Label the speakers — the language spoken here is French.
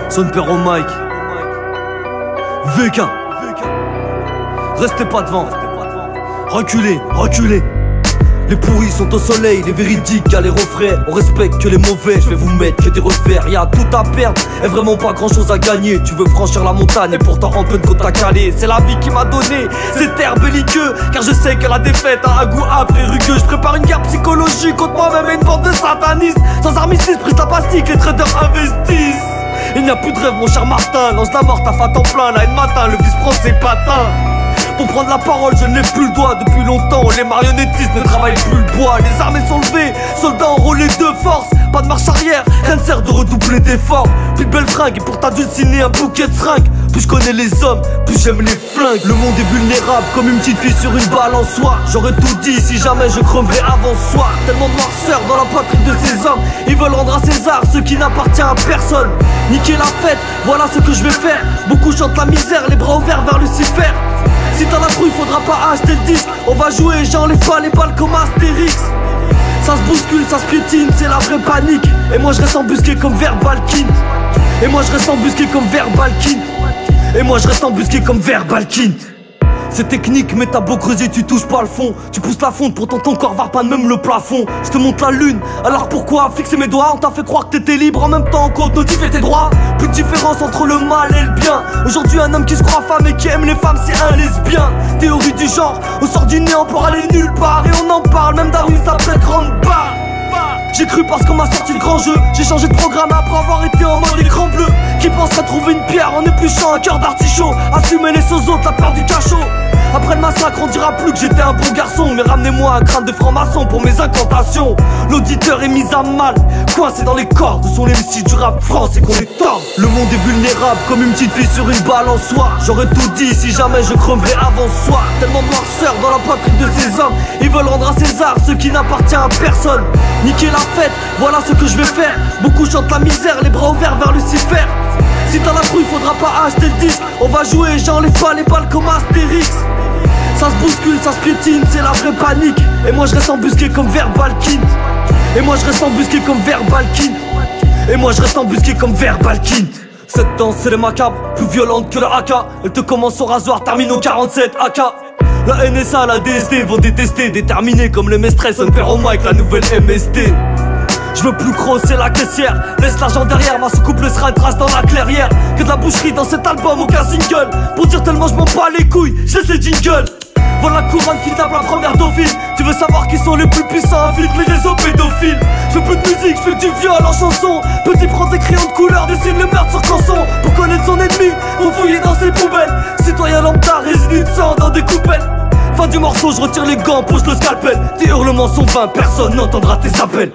Speaker 1: Son père au mic. VK. Restez pas devant. Reculez, reculez. Les pourris sont au soleil, les véridiques à les refrains. On respecte que les mauvais, je vais vous mettre que des revers. Y'a tout à perdre et vraiment pas grand chose à gagner. Tu veux franchir la montagne et pourtant en pleine côte à caler. C'est la vie qui m'a donné cet air belliqueux, car je sais que la défaite a un goût âpre et rugueux. Je prépare une guerre psychologique contre moi-même et une bande de satanistes. Sans armistice, prise la plastique, les traders investissent. Il n'y a plus de rêve mon cher Martin, lance la mort, t'as fait temps plein, là une matin, le vice prend ses patins. Pour prendre la parole, je ne lève plus le doigt. Depuis longtemps, les marionnettistes ne travaillent plus le bois. Les armées sont levées, soldats enrôlés de force. Pas de marche arrière, rien ne sert de redoubler d'efforts. Plus de belles fringues et pour t'adulciner un bouquet de seringues. Plus je connais les hommes, plus j'aime les flingues. Le monde est vulnérable comme une petite fille sur une balançoire. J'aurais tout dit si jamais je creverais avant ce soir. Tellement de noirceur dans la patrie de ces hommes. Ils veulent rendre à César ce qui n'appartient à personne. Niquer la fête, voilà ce que je vais faire. Beaucoup chantent la misère, les bras ouverts vers Lucifer. Si t'as la trouille, faudra pas acheter le disque. On va jouer, j'enlève pas les balles comme Astérix. Ça se bouscule, ça se piétine, c'est la vraie panique. Et moi je reste embusqué comme Verbalkin. Et moi je reste embusqué comme Verbalkin. Et moi je reste embusqué comme Verbalkin. C'est technique mais t'as beau creuser tu touches pas le fond. Tu pousses la fonte pourtant ton corps va pas même le plafond. Je te montre la lune, alors pourquoi fixer mes doigts? On t'a fait croire que t'étais libre en même temps qu'on te notifie tes droits. Plus de différence entre le mal et le bien. Aujourd'hui un homme qui se croit femme et qui aime les femmes c'est un lesbien. Théorie du genre, on sort du néant pour aller nulle part. Et on en parle, même Darwin s'appelle grande barre. J'ai cru parce qu'on m'a sorti le grand jeu. J'ai changé de programme après avoir été en mode écran bleu. Qui penserait trouver une pierre en épluchant un cœur d'artichaut? Assumer les autres, la peur du cachot. Après le massacre on dira plus que j'étais un bon garçon. Mais ramenez-moi un crâne de franc-maçon pour mes incantations. L'auditeur est mis à mal, coincé dans les cordes. Où sont les MC du rap France et qu'on les tord. Le monde est vulnérable comme une petite fille sur une balançoire. J'aurais tout dit si jamais je creverais avant ce soir. Tellement de noirceur dans la patrie de ces hommes. Ils veulent rendre à César ce qui n'appartient à personne. Niquer la fête, voilà ce que je vais faire. Beaucoup chantent la misère, les bras ouverts vers Lucifer. Si t'as la trouille, faudra pas acheter le disque. On va jouer, j'enlève pas les balles comme Astérix. Ça se bouscule, ça se piétine, c'est la vraie panique. Et moi je reste embusqué comme Verbalkin. Et moi je reste embusqué comme Verbalkin. Et moi je reste embusqué comme Verbalkin. Cette danse c'est les macabres, plus violente que le AK. Elle te commence au rasoir, termine au 47 AK. La NSA, la DST vont détester, déterminés comme les Mestres, son père au mic, la nouvelle MST. Je veux plus crosser la caissière, laisse l'argent derrière, ma soucoupe laissera une trace dans la clairière. Que de la boucherie dans cet album, aucun single. Pour dire tellement je m'en bats les couilles, je laisse les jingles. Voilà la couronne qui tape la première dauphine. Tu veux savoir qui sont les plus puissants, infiltre les réseaux pédophiles. Je fais plus de musique, je fais que du viol en chanson. Petit prend des crayons de couleur, dessine le meurtre sur canson. Pour connaître son ennemi, faut fouiller dans ses poubelles. Citoyen lambda, résidu de sang dans des coupettes. Fin du morceau, je retire les gants, pose le scalpel. Tes hurlements sont vains, personne n'entendra tes appels.